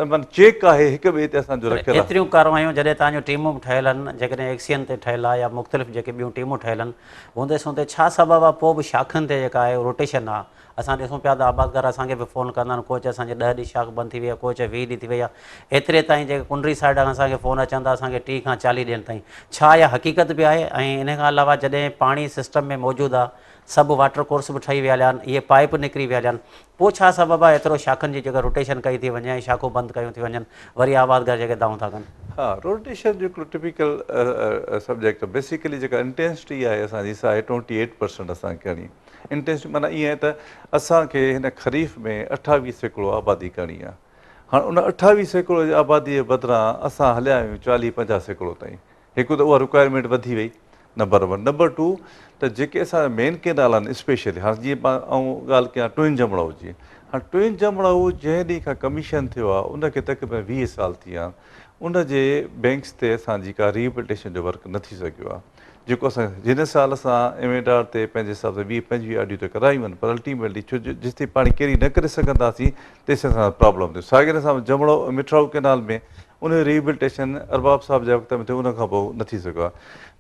माना चेक आहे हिक ॿिए ते असांजो रखियलु आहे। एतिरियूं कार्रवायूं जॾहिं तव्हांजूं टीमूं बि ठहियल आहिनि, जेकॾहिं एक्सियन ते ठहियल आहे या मुख़्तलिफ़ जेके ॿियूं टीमूं ठहियल आहिनि, हूंदे सूंदे छा सबबु आहे पोइ बि शाखनि ते जेका आहे रोटेशन आहे? असां ॾिसूं पिया त आबादगार असांखे बि फ़ोन कंदा आहिनि, को चए असांजे 10 ॾींहं शाख बंदि थी वई आहे, को चए 20 ॾींहं थी वई आहे। एतिरे ताईं जेके कुंडरी साइड खां असांखे फ़ोन अचनि था, असांखे 30 खां 40 ॾींहंनि ताईं। छा इहा हक़ीक़त बि आहे? ऐं इन खां अलावा जॾहिं पाणी सिस्टम में मौजूदु आहे, सभु वाटर कोर्स बि ठही वियल आहिनि, इहे पाइप निकिरी वियल आहिनि, पोइ छा सबबु आहे एतिरो शाखनि जी जेका रोटेशन कई थी वञे ऐं शाखूं बंदि कयूं थी वञनि, वरी आबादगार जेके दाऊं था कनि? हाँ, रोटेशन जो हिकिड़ो टिपिकल सब्जेक्ट बेसिकली जेका इंटेंसिटी आहे असांजी सा आहे 28% असांखे करणी। इंटेंसिटी माना ईअं आहे त असांखे हिन ख़रीफ़ में 28% आबादी करणी आहे। हाणे उन 28% जी आबादी जे बदिरां असां हलिया आहियूं 40-50% ताईं। हिकु त उहा रिक्वायरमेंट वधी वई, नंबर 1। नंबर 2 त जेके असांजा मेन केनाल आहिनि स्पेशली, हाणे जीअं मां ॻाल्हि कयां ट्विन जमड़ाऊ जी, हाणे ट्विन जमड़ाऊ जंहिं ॾींहुं खां कमीशन थियो आहे उनखे तक़रीबन 20 साल थी विया आहिनि। उन जे बैंक्स ते असांजी का रिहेबिलिटेशन जो वर्क न थी सघियो आहे, जेको असां हिन साल असां एमएडार ते पंहिंजे हिसाब सां 20-25 आडियूं त करायूं आहिनि, पर अल्टीमेटली छो जो जेसिताईं पाणी केरी न करे सघंदासीं तेसिताईं असां प्रॉब्लम थियो। साॻिए सां जमड़ो मिठराऊ केनाल में उन जो रिहेबिलिटेशन अरबाब साहिब जे वक़्त में थियो, उन खां पोइ न थी सघियो आहे।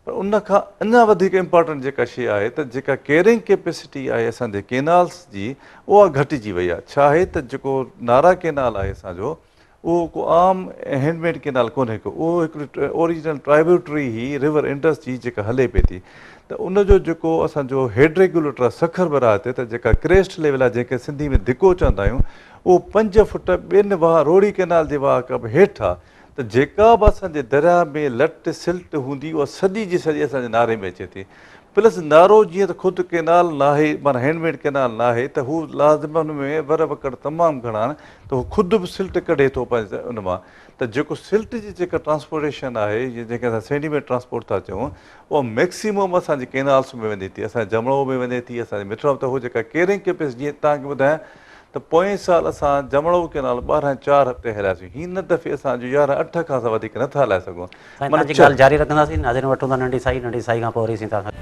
पर उन खां अञा वधीक इम्पॉर्टेंट जेका शइ आहे त जेका केयरिंग कैपेसिटी आहे असांजे केनाल्स जी, उहा घटिजी वई आहे। छा आहे त जेको नारा केनाल आहे असांजो, उहो को आम हैंडमेड केनाल कोन्हे को, उहो हिकिड़ी ओरिजिनल ट्राइब्यूटरी ही रिवर इंडस जी जेका हले पई थी। त उनजो जेको असांजो हेड रेगुलेटर आहे सखर बराह ते, त जेका क्रेस्ट लेवल आहे जंहिंखे सिंधी में धिको चवंदा आहियूं, उहो 5 फुट ॿिनि वाह रोड़ी केनाल जे वाह खां बि हेठि आहे। त जेका बि असांजे दरिया में लट सिल्ट हूंदी उहा सॼी जी सॼी असांजे नारे में अचे थी। प्लस नारो जीअं त ख़ुदि केनाल न आहे, माना हैंडमेड केनाल न आहे, त हू लाज़िमन में वर वकड़ तमामु घणा आहिनि, त हू ख़ुदि बि सिल्ट कढे थो पंहिंजे उन मां। त जेको सिल्ट जी जेका ट्रांसपोर्टेशन आहे, जंहिंखे असां सेंटीमीटर ट्रांसपोर्ट था चऊं, उहा मैक्सिमम असांजी केनाल्स में वञे थी, असांजे जमड़ो में वञे थी, असांजे मिठराऊ। त हू जेका केयरिंग कैपेसिटी, जीअं तव्हांखे ॿुधायां त पोएं साल असां जमड़ो केनाल 12-4 हफ़्ते हलियासीं। हिन दफ़े असांजो 11-8 खां असां वधीक नथा हलाए सघूं। साईं तव्हांजी ॻाल्हि जारी रखंदासीं, नाज़रीन वठूं था नंढी साई खां पोइ वरी असीं तव्हां सां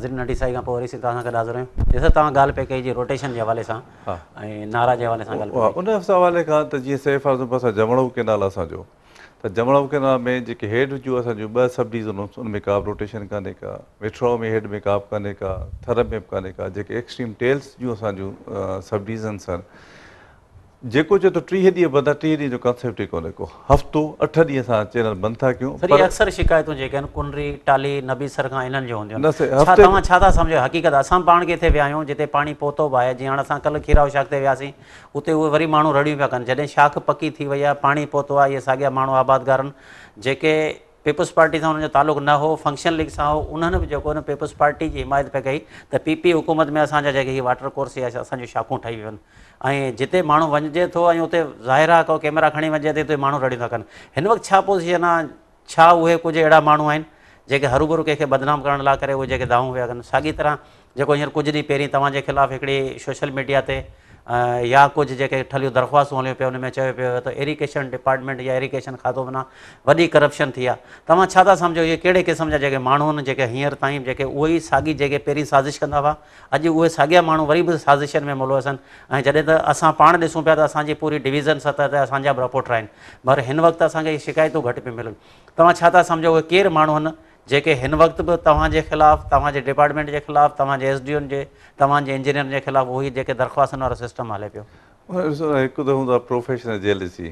नंढी साई खां पोइ वरी असीं तव्हां सां गॾु हाज़िर आहियूं। ॾिसो तव्हां ॻाल्हि पे कई जी रोटेशन जे हवाले सां ऐं नारा जे हवाले सां ॻाल्हि पे कई। उन हवाले खां त जीअं सैफ आज़म असां जमड़ो केनाल असांजो, त जमड़ो केनाल में जेके हेड जूं असांजूं 2 सब डिवीज़नूं, उन में का बि रोटेशन कान्हे का, मिठराऊ में हेड में का बि कान्हे का, थर में बि कान्हे का। जेके एक्सट्रीम टेल्स जूं असांजूं सब डिवीज़न्स आहिनि, जेको चए थो 30 ॾींहं बंदि आहे, 30 ॾींहं जो कॉन्सेप्ट ई कोन्हे को। हफ़्तो 8 ॾींहं असां चैनल बंदि था कयूं। पर अक्सर शिकायतूं जेके आहिनि कुनरी, टाली, नबीसर खां इन्हनि जो हूंदियूं न से आहिनि। छा तव्हां छा था सम्झो हक़ीक़त? असां पाण किथे विया आहियूं जिते पाणी पहुतो बि आहे, जीअं हाणे असां कल्ह खीराव शाख ते वियासीं, उते उहे वरी माण्हू रड़ियूं पिया कनि। जॾहिं शाख पकी थी वई आहे, पाणी पहुतो आहे, इहे साॻिया माण्हू आबादगार आहिनि जेके पीपुल्स पार्टी सां हुनजो तालुक़ु न हो, फंक्शन लीग सां हो, उन्हनि बि जेको न पीपुल्स पार्टी जी हिमायत पे कई त पीपी हुकूमत में असांजा जेके हीअ वाटर कोर्स या असांजूं शाखूं ठही वियूं आहिनि। ऐं जिते माण्हू वञिजे थो ऐं उते ज़ाहिर आहे को कैमरा खणी वञे थो, उते माण्हू रड़ियूं था कनि। हिन वक़्तु छा पोज़ीशन आहे? छा उहे कुझु अहिड़ा माण्हू आहिनि जेके हरूभरू कंहिंखे बदनाम करण लाइ करे उहे जेके दाऊं पिया कनि? साॻी तरह जेको हींअर कुझु ॾींहं पहिरीं तव्हांजे ख़िलाफ़ु हिकिड़ी सोशल मीडिया ते या कुझु जेके ठलियूं दरख़्वास्तूं हलियूं पियूं, उन में चयो पियो त इरीगेशन डिपार्टमेंट या इरीगेशन खातो माना वॾी करप्शन थी आहे। तव्हां छा था सम्झो इहे कहिड़े क़िस्म जा जेके माण्हू आहिनि जेके हींअर ताईं जेके उहे ई साॻी जेके पहिरीं साज़िश कंदा हुआ, अॼु उहे साॻिया माण्हू वरी बि साज़िशनि में मुलविस आहिनि? ऐं जॾहिं त असां पाण ॾिसूं पिया त असांजी पूरी डिवीज़न सतह ते असांजा बि रिपोर्टर आहिनि, मगर हिन वक़्तु असांखे शिकायतूं घटि पियूं मिलनि। तव्हां छा था सम्झो उहे केरु माण्हू आहिनि जेके हिन वक़्तु बि तव्हांजे ख़िलाफ़ु, तव्हांजे डिपार्टमेंट जे ख़िलाफ़ु, तव्हांजे एसडीओनि जे, तव्हांजे इंजीनियरनि जे ख़िलाफ़ु उहो ई जेके दरख़्वास्तनि वारो सिस्टम हले पियो? हिकु त हूंदो आहे प्रोफेशनल जेलसी,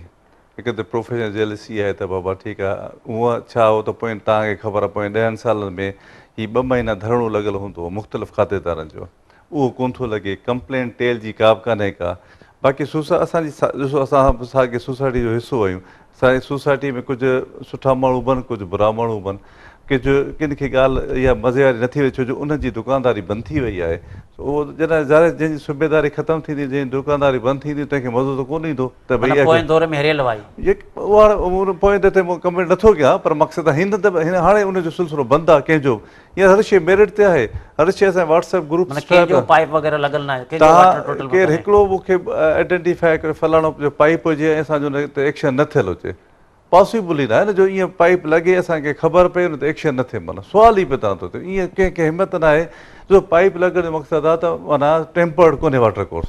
हिकु त प्रोफेशनल जेलसी आहे त बाबा ठीकु आहे, उहा छा हो त पोइ तव्हांखे ख़बर आहे पोइ 10 सालनि में हीअ 2 महीना धरणो लॻल हूंदो हो मुख़्तलिफ़ खातेदारनि जो, उहो कोन थो लॻे। कंप्लेन टेल जी का बि कान्हे का। बाक़ी असांजी ॾिसो असां साॻे सोसाइटी जो हिसो आहियूं, असांजी सोसाइटी में कुझु सुठा माण्हू बि आहिनि, कुझु बुरा माण्हू बि आहिनि। किन खे ॻाल्हि इहा मज़े वारी नथी वई, छो जो उनजी दुकानदारी बंदि थी वई आहे। उहो जॾहिं जंहिंजी सूबेदारी ख़तमु थींदी, जंहिंजी दुकानदारी बंदि थींदी, तंहिंखे मज़ो त कोन ईंदो त भई पोएं दौर में हिरियल वाई उहा पोइ ते कमेंट नथो कयां, पर मक़सदु आहे हिन हाणे उनजो सिलसिलो बंदि आहे कंहिंजो। हीअं हर शइ मेरिट ते आहे, हर शइ असांजे व्हाट्सएप ग्रुप पाइप वग़ैरह लॻल न आहे। केरु हिकिड़ो मूंखे आइडेंटिफाई करे फलाणो जो पाइप हुजे ऐं असांजो एक्शन न थियल हुजे, पॉसिबल ई न आहे न जो ईअं पाइप लॻे असांखे ख़बर पए न त एक्शन न थिए। माना सुवाल ई पैदा थो थिए, ईअं कंहिंखे हिमत न आहे जो पाइप लॻण जो मक़सदु आहे त माना टेम्पर्ड कोन्हे वाटर कोर्स।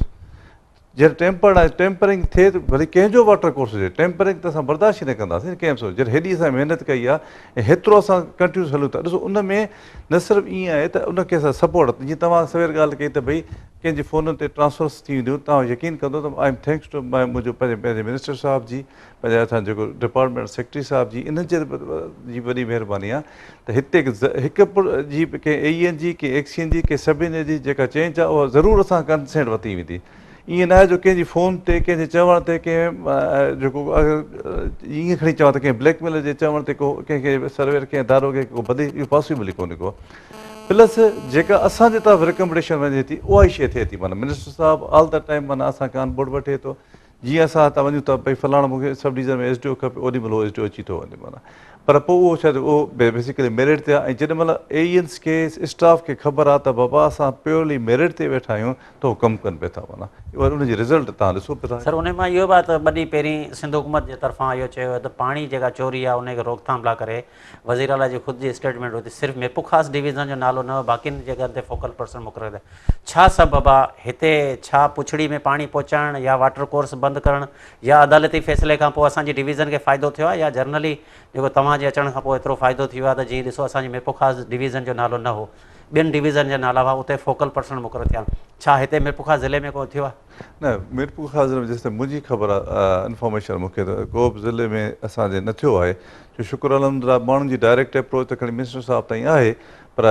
जॾहिं टेम्पर्ड आहे टेम्परिंग थिए त भली कंहिंजो वाटर कोर्स हुजे टेम्परिंग त असां बर्दाश्त ई न कंदासीं कंहिं बि जॾहिं हेॾी असां महिनत कई आहे ऐं हेतिरो असां कंटिन्यूस हलूं था ॾिसो उन में न सिर्फ़ु ईअं आहे त उनखे असां सपोर्ट जीअं तव्हां सवेर ॻाल्हि कई त भई कंहिंजे फ़ोन ते ट्रांसफर्स थी वेंदियूं तव्हां यकीन कंदो त आई एम थैंक्स टू मुंहिंजो पंहिंजे मिनिस्टर साहिब जी पंहिंजे असां जेको डिपार्टमेंट सेक्रेटरी साहिब जी इन्हनि जे जी वॾी महिरबानी आहे त हिते हिकु जी कंहिं AEN जी कंहिं एक्सियन जी कंहिं सभिनी जी जेका चेंज आहे उहा ज़रूरु असां कंसेंट वरिती वेंदी ईअं न आहे जो कंहिंजी फ़ोन ते कंहिंजे चवण ते कंहिं जेको ईअं खणी चवां त कंहिं ब्लैकमेल जे चवण ते को कंहिंखे सर्वेर कंहिं दारोगे को बदी इहो पॉसिबल ई कोन्हे को प्लस जेका असांजे तरफ़ रिकमेंडेशन वञे थी उहा ई शइ थिए थी माना मिनिस्टर साहिबु ऑल द टाइम माना असांखे ऑन बोर्ड वठे थो जीअं असां हितां वञूं था भई फलाणो मूंखे सब डिवीज़न में SDO खपे ओॾी महिल उहो SDO अची थो वञे माना पर पोइ उहो छा उहो बेसिकली मेरिट ते आहे ऐं जेॾी महिल AENs खे स्टाफ खे ख़बर आहे त बाबा असां प्योरली मेरिट ते वेठा आहियूं त उहो कमु कनि पिया था माना उनजी रिज़ल्ट तव्हां ॾिसो पिया सर उन मां इहो बि आहे त ॿॾी पहिरीं सिंध हुकूमत जे तरफ़ां इहो चयो त पाणी जेका चोरी आहे उनखे रोकथाम लाइ करे वज़ीर आला जी ख़ुदि जी स्टेटमेंट हुई सिर्फ़ु मेपुखास डिवीज़न जो नालो न बाक़ियुनि जॻहनि ते फोकल पर्सन मुक़ररु छा सबबु आहे हिते छा पुछड़ी में पाणी पहुचाइणु या वाटर कोर्स बंदि करणु या अदालती फ़ैसिले खां पोइ असांजी डिवीज़न खे फ़ाइदो थियो आहे या जनरली जेको तव्हांजे अचण खां पोइ एतिरो फ़ाइदो थी वियो आहे त जीअं ॾिसो असांजी मेपुखास डिवीज़न जो नालो न हो ॿियनि डिवीज़न जा नाला हुआ उते फोकल पर्सन मुक़ररु थिया छा हिते मेपुखास ज़िले में को थियो आहे न मीरपुर ज़िले में जेसिताईं मुंहिंजी ख़बर आहे इंफॉर्मेशन मूंखे त को बि ज़िले में असांजे न थियो आहे जो शुक्र अलहमदिल्ला माण्हुनि जी डायरेक्ट अप्रोच त खणी मिनिस्टर साहिब ताईं आहे पर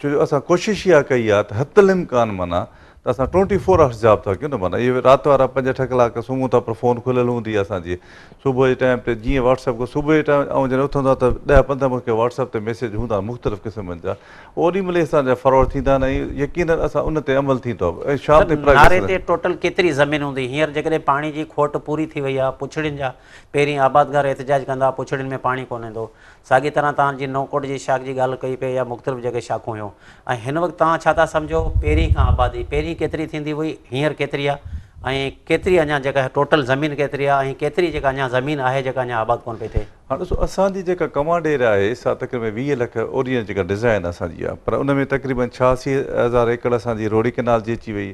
छो जो असां कोशिशि इहा कई आहे त हथल इम्कान माना त असां 24 आवर्स जॉब था कयूं न माना इहे राति वारा 5-6 कलाक सुम्हूं था पर फ़ोन खुलियल हूंदी आहे असांजी सुबुह जे टाइम ते जीअं व्हाट्सअप को सुबुह जे टाइम ऐं जॾहिं उथंदो आहे त 10-15 मूंखे व्हाट्सअप ते मैसेज हूंदा मुख़्तलिफ़ क़िस्मनि जा ओॾी महिल असांजा फॉरवर्ड थींदा आहिनि ऐं यकीन असां उन ते अमल थींदो आहे ऐं शाम ते नारे ते टोटल केतिरी ज़मीन हूंदी हींअर जेकॾहिं पाणी जी खोट पूरी थी वई आहे पुछड़ियुनि जा पहिरीं आबादगार एहतिजाज कंदा पुछड़ियुनि में पाणी कोन्हे थो साॻी तरह तव्हांजी नौकोट जी शाख जी ॻाल्हि कई पई या मुख़्तलिफ़ जेके शाखूं हुयूं ऐं हिन वक़्तु तव्हां छा था सम्झो पहिरीं खां आबादी पहिरीं केतिरी थींदी हुई हींअर केतिरी आहे ऐं केतिरी अञा जेका टोटल ज़मीन केतिरी आहे ऐं केतिरी जेका अञा ज़मीन आहे जेका अञा आबाद कोन पई थिए हाणे ॾिसो असांजी जेका कमांड एरिया आहे सा तक़रीबन 20 लख ओरियन जेका डिज़ाइन असांजी आहे पर उन में तक़रीबन 86,000 एकड़ असांजी रोडी केनाल जी अची वई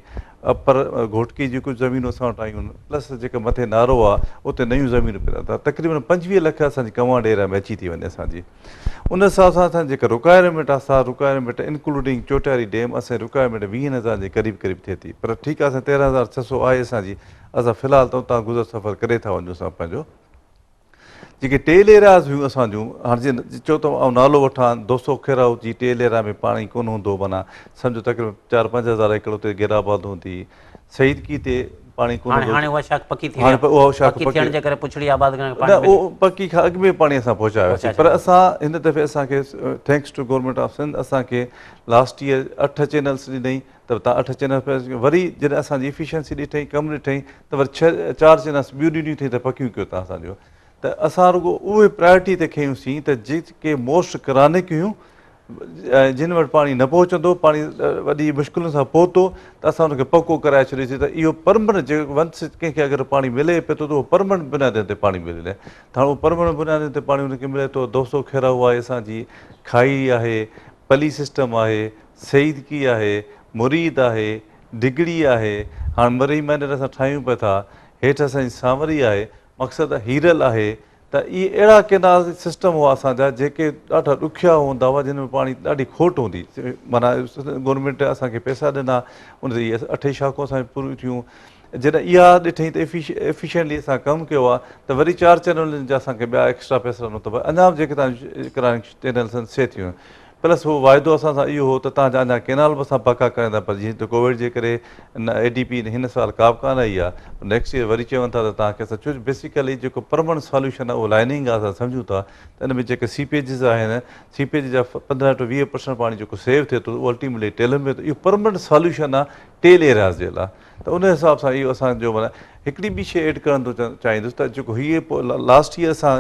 अपर घोटकी जी कुझु ज़मीनूं असां वटि आयूं आहिनि प्लस जेका मथे नारो आहे उते नयूं ज़मीनूं पिया था तक़रीबन 25 लख असांजी कमांड एरिया में अची थी वञे असांजी उन हिसाब सां असांजी जेका रिक्वायरमेंट आहे असां रिक्वायरमेंट इंक्लूडिंग चोटियारी डैम असांजी रिक्वायरमेंट 20,000 जे क़रीब क़रीब थिए थी पर ठीकु आहे असां 13,600 आहे असांजी असां फ़िलहालु त उतां गुज़र सफ़र करे था वञूं असां पंहिंजो जेके टेल एरियाज़ हुयूं असांजूं हाणे जीअं चओ त आउं नालो वठां 200 खेराऊ जी टेल एरिया में पाणी कोन हूंदो माना सम्झो तक़रीबन 4-5 हज़ार एकड़ उते गिराबाद हूंदी शहीदगी ते पाणी कोन हाणे उहा शाख पकी थी हाणे उहा शाख पकी थियण जे करे पुछड़ी आबाद न उहो पकी खां अॻु में पाणी असां पहुचायोसीं पर असां हिन दफ़े असांखे thanks to government of Sindh असांखे लास्ट ईयर 8 चैनल्स ॾिनई त तव्हां 8 चैनल वरी जॾहिं असांजी इफिशियंसी ॾिठई कमु ॾिठई त वरी 4 चैनल्स ॿियूं ॾिनियूं अथई त पकियूं कयो तव्हां असांजो त असां रुॻो उहे प्रायोरिटी ते खयूंसीं त जेके मोस्ट क्रानिक हुयूं जिन वटि पाणी न पहुचंदो पाणी वॾी मुश्किलुनि सां पहुतो त असां हुनखे पको कराए छॾीसीं त इहो परमनेंट जेको वंस कंहिंखे अगरि पाणी मिले पियो थो त उहो परमनेंट बुनियादनि ते पाणी मिले त हाणे उहो परमनेंट बुनियादनि ते पाणी हुनखे मिले थो 200 खेराऊ आहे असांजी खाई आहे पली सिस्टम आहे शहीदगी आहे मुरीद आहे डिगड़ी आहे हाणे मरी माइनर असां ठाहियूं पिया था हेठि असांजी सांवरी आहे मक़सदु हीरल आहे त इहे अहिड़ा केनाल सिस्टम हुआ असांजा जेके ॾाढा ॾुखिया हूंदा हुआ जिन में पाणी ॾाढी खोट हूंदी माना गवर्नमेंट असांखे पैसा ॾिना उन ते इहे 8 शाखूं असांजी पूरियूं थियूं जॾहिं इहा ॾिठई त एफिशिएंटली असां कमु कयो आहे त वरी 4 चैनलनि जा असांखे ॿिया एक्स्ट्रा पैसा ॾिनो अथव अञा बि जेके तव्हां चैनल्स आहिनि से थियूं प्लस उहो वाइदो असां सां इहो हो त तव्हांजा अञा केनाल बि असां पका कराईंदा पर जीअं त कोविड जे करे ADP हिन साल का बि कान आई आहे नेक्स्ट ईयर वरी चवनि था त तव्हांखे असां छो बेसिकली जेको परमनेंट सॉल्यूशन आहे उहो लाइनिंग आहे असां सम्झूं था त हिन में जेके सीपेजिस आहिनि सीपेज जा 15 to 20% पाणी जेको सेव थिए थो उहो अल्टीमेटली टेलनि में इहो परमनेंट सॉल्यूशन आहे टेल एरियाज़ जे लाइ त उन हिसाब सां इहो असांजो माना हिकिड़ी ॿी शइ एड करणु थो चाहींदुसि त जेको हीअ पोइ लास्ट ईयर असां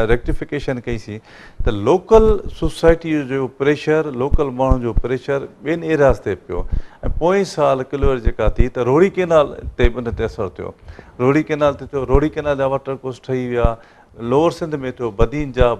रेक्टिफिकेशन कईसीं त लोकल सोसाइटी जो प्रेशर लोकल माण्हुनि जो प्रेशर ॿियनि एरियाज़ ते पियो ऐं पोएं साल क्लियर जेका थी त रोड़ी केनाल ते उन ते असरु थियो रोड़ी केनाल ते थियो रोड़ी केनाल जा वाटर कोर्स ठही विया लोअर सिंध में थियो बदीन जा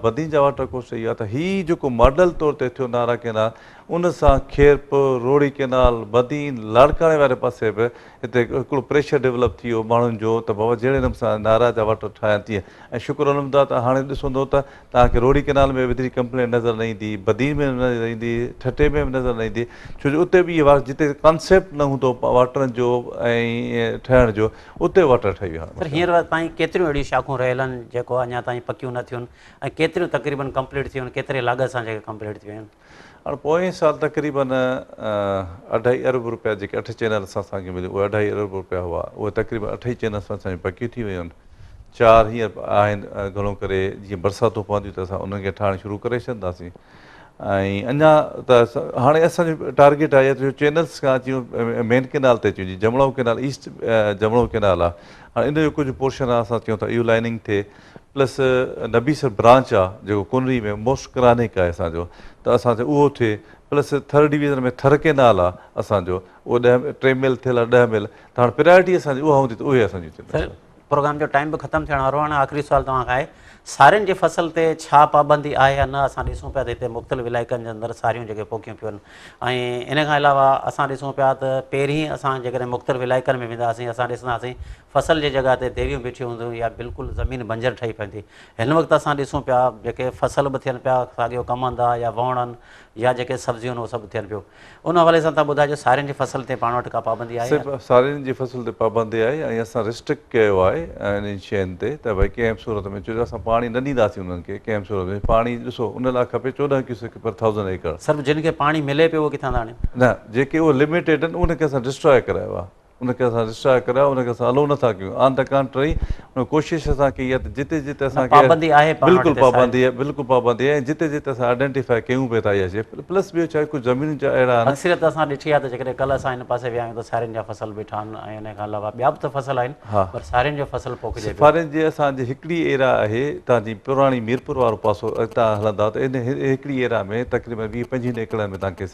वाटर कोर्स इहा त ही जेको मॉडल तौर ते थियो नारा केनाल उन सां खेरप रोड़ी केनाल बदीन लाड़काणे वारे पासे बि हिते हिकिड़ो प्रेशर डेवलप थी वियो माण्हुनि जो त बाबा जहिड़े नमूने सां नारा जा वाटर ठाहिया तीअं ऐं शुक्र अलहमदा त हाणे ॾिसंदो त तव्हांखे रोड़ी केनाल में विधिरी कंप्लेंट नज़र न ईंदी बदीन में नज़र ईंदी ठटे में बि नज़र न ईंदी छो जो उते बि इहे जिते कॉन्सेप्ट न हूंदो वाटरनि जो ऐं ठहण जो उते वाटर ठही विया पर हींअर ताईं केतिरियूं अहिड़ियूं शाखूं रहियल आहिनि जेको अञा ताईं पकियूं न थियूं आहिनि ऐं केतिरियूं तक़रीबन कंप्लीट थियूं आहिनि केतिरे लागत सां जेके कंप्लीट थियूं आहिनि हाणे पोएं साल तक़रीबन 2.5 अरब रुपया जेके 8 चैनल सां असांखे मिलियो उहे 2.5 अरब रुपया हुआ उहे तक़रीबन 8 चैनल सां असांजी पकियूं थी वियूं आहिनि 4 हींअर आहिनि घणो करे जीअं बरसातूं पवंदियूं त असां उन्हनि खे ठाहिणु शुरू करे छॾींदासीं ऐं अञा त हाणे असांजो टारगेट आहे जो चैनल्स खां अचूं मेन केनाल ते अचूं जीअं जमड़ो केनाल ईस्ट जमड़ो केनाल आहे हाणे इन जो कुझु पोर्शन आहे असां चयूं था इहो लाइनिंग थिए प्लस नबीसर ब्रांच आहे जेको कुनरी में मोस्ट क्रानिक आहे असांजो त असांजो उहो थिए प्लस 3rd डिवीज़न में थर केनाल आहे असांजो उहो 3 मील थियल आहे 10 मील त हाणे प्रायोरिटी असांजी उहा हूंदी त उहे असांजी सर प्रोग्राम जो टाइम बि ख़तमु थियण वारो आहे हाणे आख़िरी सुवाल तव्हां खां आहे सारियुनि जी फसल ते छा पाबंदी आहे या न असां ॾिसूं पिया त हिते मुख़्तलिफ़ इलाइक़नि जे अंदरि सारियूं जेके पोखियूं पियूं आहिनि ऐं इन खां अलावा असां ॾिसूं पिया त पहिरीं असां जेकॾहिं मुख़्तलिफ़ इलाइक़नि में वेंदासीं असां ॾिसंदासीं फसल जी जॻह ते देवियूं बीठियूं हूंदियूं या बिल्कुलु ज़मीन बंजर ठही पवंदी हिन वक़्तु असां ॾिसूं पिया जेके फसल बि थियनि पिया साॻियो कमंदा या वणनि या जेके सब्जियूं आहिनि उहे सभु थियनि पियूं उन हवाले सां तव्हां ॿुधाइजो सारियुनि जी फसल ते पाण वटि का पाबंदी आहे सिर्फ़ु सारियुनि जी फसल ते पाबंदी आहे ऐं असां रिस्ट्रिक्ट कयो आहे इन्हनि शयुनि ते त भई कंहिं बि सूरत में छो जो असां पाणी न ॾींदासीं उन्हनि खे कंहिं बि सूरत में पाणी ॾिसो उन लाइ खपे 14 क्यूसेक पर 1000 एकड़ सर जिन खे पाणी मिले पियो उहो किथां था आणनि न जेके उहे लिमिटेड आहिनि उनखे असां डिस्ट्रॉय करायो आहे उनखे असां डिस्ट्रॉय करायो उनखे असां अलो नथा कयूं आन द कंट्री उन कोशिशि असां कई आहे त जिते जिते असांखे पाबंदी आहे बिल्कुलु पाबंदी आहे बिल्कुलु पाबंदी आहे ऐं जिते जिते असां आइडेंटिफाई कयूं पिया था इहा शइ प्लस ॿियो छा कुझु ज़मीन जा अहिड़ा आहिनि अक्सरियत असां ॾिठी आहे त जेकॾहिं कल्ह असां हिन पासे विया आहियूं त सारियुनि जा फसल बीठा आहिनि ऐं इन खां अलावा ॿिया बि त फसल आहिनि पर सारियुनि जो फसल पोखिजे फारिन जी असांजी हिकिड़ी एरा आहे तव्हांजी पुराणी मीरपुर वारो पासो अॻितां हलंदा त इन हिकिड़ी एरा में तक़रीबन 20-25 एकड़नि में तव्हांखे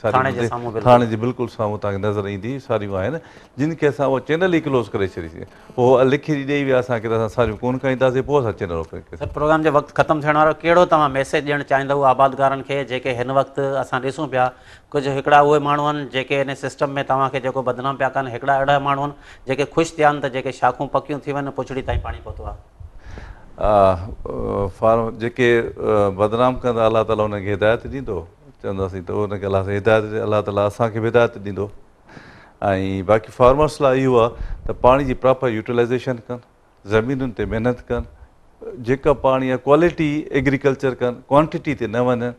थाणे जे बिल्कुलु साम्हूं तव्हांखे नज़र ईंदी सारियूं आहिनि जिन खे असां उहा चैनल ई क्लोज़ करे छॾीसीं पोइ लिखी ॾेई विया असांखे त असां सारियूं कोन खाईंदासीं पोइ असां चैनल ओपन कयोसीं प्रोग्राम जो वक़्तु ख़तमु थियण वारो कहिड़ो तव्हां मैसेज ॾियणु चाहींदव आबादगारनि खे जेके हिन वक़्तु असां ॾिसूं पिया कुझु हिकिड़ा उहे माण्हू आहिनि जेके हिन सिस्टम में तव्हांखे जेको बदनाम पिया कनि हिकिड़ा अहिड़ा माण्हू आहिनि जेके ख़ुशि थिया आहिनि त जेके शाखूं पकियूं थी वञनि पुछड़ी ताईं पाणी पहुतो आहे फार्म जेके बदनाम कंदा अलाह ताला उनखे हिदायत ॾींदो चवंदासीं त उनखे अलाह ताला असांखे बि हिदायत ॾींदो ऐं बाक़ी फार्मर्स लाइ इहो आहे त पाणी जी प्रॉपर यूटिलाइज़ेशन कनि ज़मीनुनि ते महिनत कनि जेका पाणी आहे क्वालिटी एग्रीकल्चर कनि क्वांटिटी ते न वञनि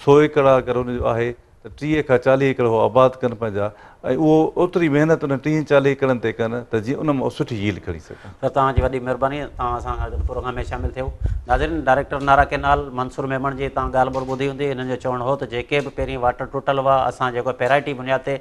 100 एकड़ अगरि उनजो आहे त 30 खां 40 एकड़ उहो आबाद कनि पंहिंजा ऐं उहो ओतिरी महिनत उन 30-40 एकड़नि ते कनि त जीअं उन मां सुठी यील्ड खणी सघनि त तव्हांजी वॾी महिरबानी तव्हां असां प्रोग्राम में शामिलु थियो नाज़रीन डायरेक्टर नारा केनाल मंसूर मेमण जी तव्हां ॻाल्हि ॿोल ॿुधी हूंदी हिननि जो चवणु हो त जेके बि पहिरीं वाटर टुटल हुआ असां जेको पैराइटी बुनियाद ते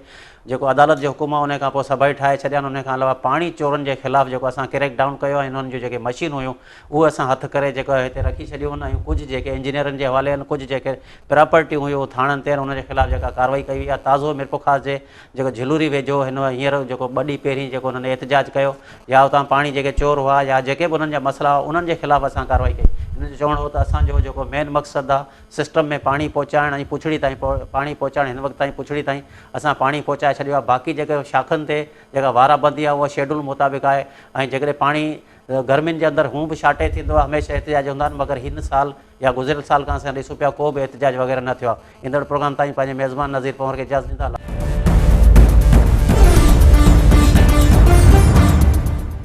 जेको अदालत जो हुकुम आहे उन खां पोइ सभई ठाहे छॾिया आहिनि उन खां अलावा पाणी चोरनि जे ख़िलाफ़ु जेको असां क्रैक डाउन कयो आहे हिननि जूं जेके मशीन हुयूं उहे असां हथु करे जेको हिते रखी छॾियूं आहिनि ऐं कुझु जेके इंजीनियरनि जे हवाले आहिनि कुझु जेके प्रॉपर्टियूं हुयूं थाणनि ते उनजे ख़िलाफ़ु जेका कार्रवाई कई वई आहे ताज़ो मिरपुखास जे जेको झिलूरी वेझो हिन हींअर जेको 2 ॾींहं पहिरीं जेको हुननि एहतजाज कयो या उतां पाणी जेके चोर हुआ या जेके बि उन्हनि जा मसइला हुआ उन्हनि जे ख़िलाफ़ु असां कार्रवाई कई हिन जो चवणु हो त असांजो जेको मेन मक़सदु आहे सिस्टम में पाणी पहुचाइण ऐं पुछड़ी ताईं पाणी पहुचाइण हिन वक़्तु ताईं पुछड़ी ताईं असां पाणी पहुचाए छॾियो आहे बाक़ी जेके शाखनि ते जेका वाराबंदी आहे उहा शेड्यूल मुताबिक़ आहे ऐं जेकॾहिं पाणी गर्मियुनि जे अंदरि हू बि शार्टेज थींदो आहे हमेशह एहतिजाज हूंदा आहिनि मगर हिन साल या गुज़िरियल साल खां असां ॾिसूं पिया को बि एहतिजाज वग़ैरह न थियो आहे ईंदड़ प्रोग्राम ताईं पंहिंजे मेज़बान नज़ीर पवर खे इजाज़त ॾींदा